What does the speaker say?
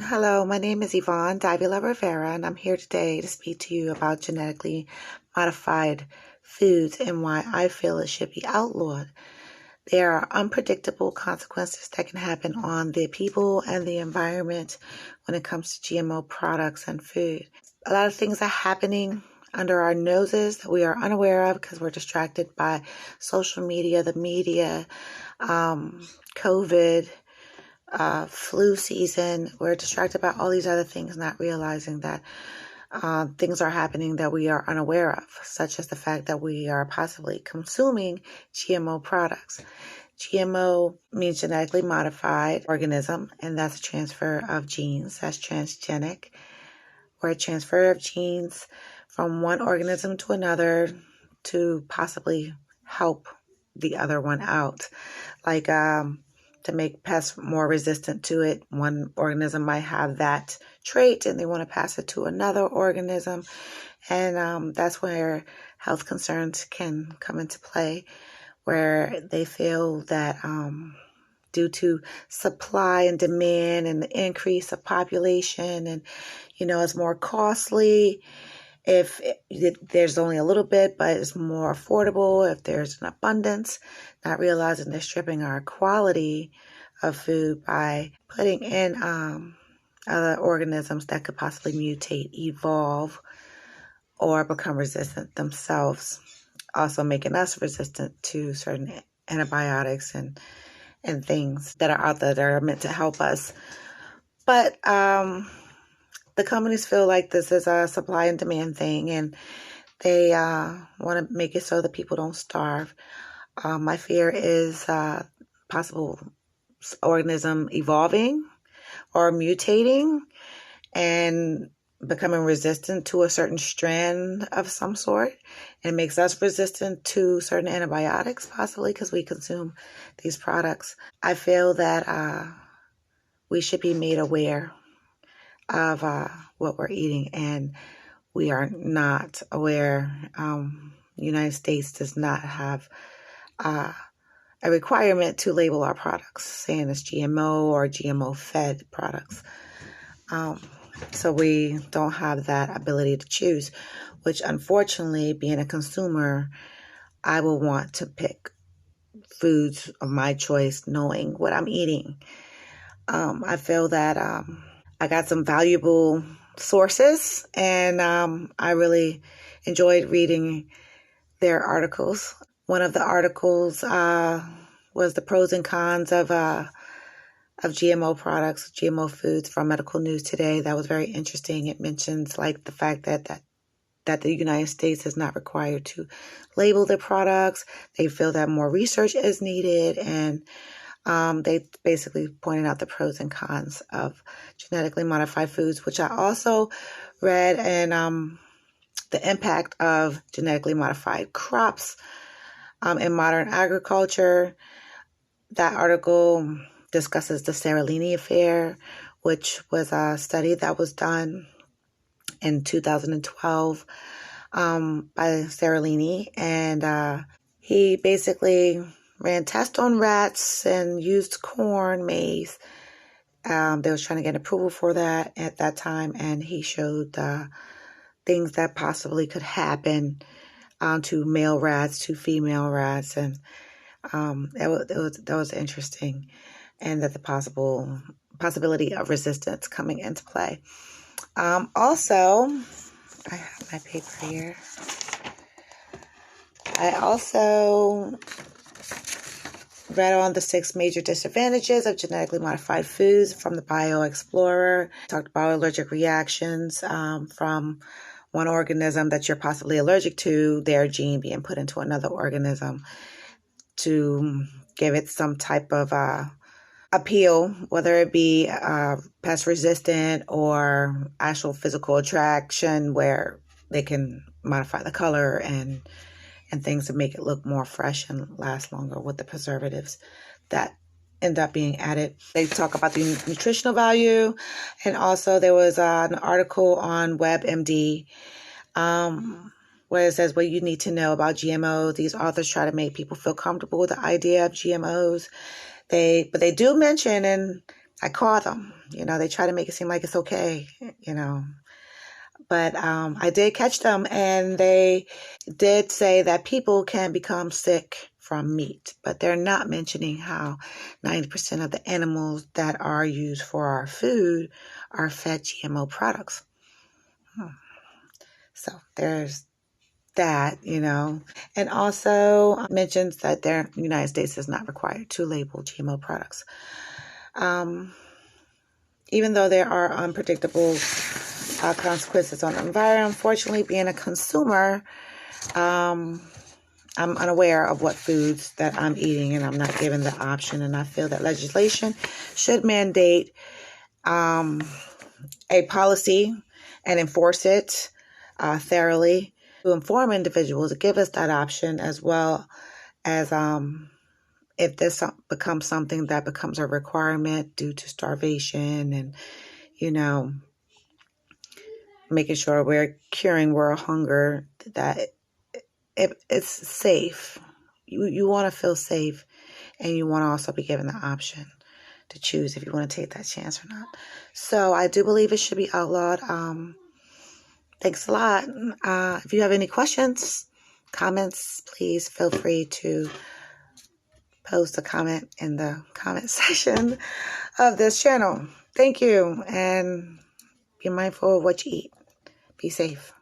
Hello, my name is Yvonne Davila Rivera, and I'm here today to speak to you about genetically modified foods and why I feel it should be outlawed. There are unpredictable consequences that can happen on the people and the environment when it comes to GMO products and food. A lot of things are happening under our noses that we are unaware of because we're distracted by social media, the media, COVID, flu season. We're distracted by all these other things, not realizing that things are happening that we are unaware of, such as the fact that we are possibly consuming GMO products. GMO means genetically modified organism, and that's a transfer of genes. That's transgenic, or a transfer of genes from one organism to another to possibly help the other one out. Like to make pests more resistant to it. One organism might have that trait and they want to pass it to another organism. And that's where health concerns can come into play, where they feel that due to supply and demand and the increase of population, and it's more costly if there's only a little bit, but it's more affordable if there's an abundance, not realizing they're stripping our quality of food by putting in other organisms that could possibly mutate, evolve, or become resistant themselves, also making us resistant to certain antibiotics and things that are out there that are meant to help us. But the companies feel like this is a supply and demand thing, and they want to make it so that people don't starve. My fear is possible organism evolving or mutating and becoming resistant to a certain strand of some sort. It makes us resistant to certain antibiotics, possibly because we consume these products. I feel that we should be made aware of what we're eating, and we are not aware. The United States does not have a requirement to label our products, saying it's GMO or GMO-fed products. So we don't have that ability to choose, which unfortunately, being a consumer, I will want to pick foods of my choice knowing what I'm eating. I feel that I got some valuable sources, and I really enjoyed reading their articles. One of the articles was the pros and cons of GMO products, GMO foods from Medical News Today. That was very interesting. It mentions like the fact that the United States is not required to label their products. They feel that more research is needed, and they basically pointed out the pros and cons of genetically modified foods, which I also read, and the impact of genetically modified crops in modern agriculture. That article discusses the Seralini affair, which was a study that was done in 2012 by Seralini, and he basically ran tests on rats and used corn, maize. They was trying to get approval for that at that time, and he showed things that possibly could happen to male rats, to female rats, and that was interesting, and that the possibility of resistance coming into play. Also, I have my paper here. I also read on the 6 major disadvantages of genetically modified foods from the BioExplorer. Talked about allergic reactions from one organism that you're possibly allergic to, their gene being put into another organism to give it some type of appeal, whether it be pest resistant or actual physical attraction, where they can modify the color and things to make it look more fresh and last longer with the preservatives that end up being added. They talk about the nutritional value, and also there was an article on WebMD where it says what you need to know about GMOs. These authors try to make people feel comfortable with the idea of GMOs. But they do mention and I caught them. They try to make it seem like it's okay, But I did catch them, and they did say that people can become sick from meat, but they're not mentioning how 90% of the animals that are used for our food are fed GMO products. So there's that, and also mentions that the United States is not required to label GMO products. Even though there are unpredictable consequences on the environment, unfortunately, being a consumer, I'm unaware of what foods that I'm eating, and I'm not given the option. And I feel that legislation should mandate a policy and enforce it thoroughly to inform individuals to give us that option, as well as if this becomes something that becomes a requirement due to starvation and, making sure we're curing world hunger, that it's safe. You want to feel safe, and you want to also be given the option to choose if you want to take that chance or not. So I do believe it should be outlawed. Thanks a lot. If you have any questions, comments, please feel free to post a comment in the comment section of this channel. Thank you, and be mindful of what you eat. Be safe.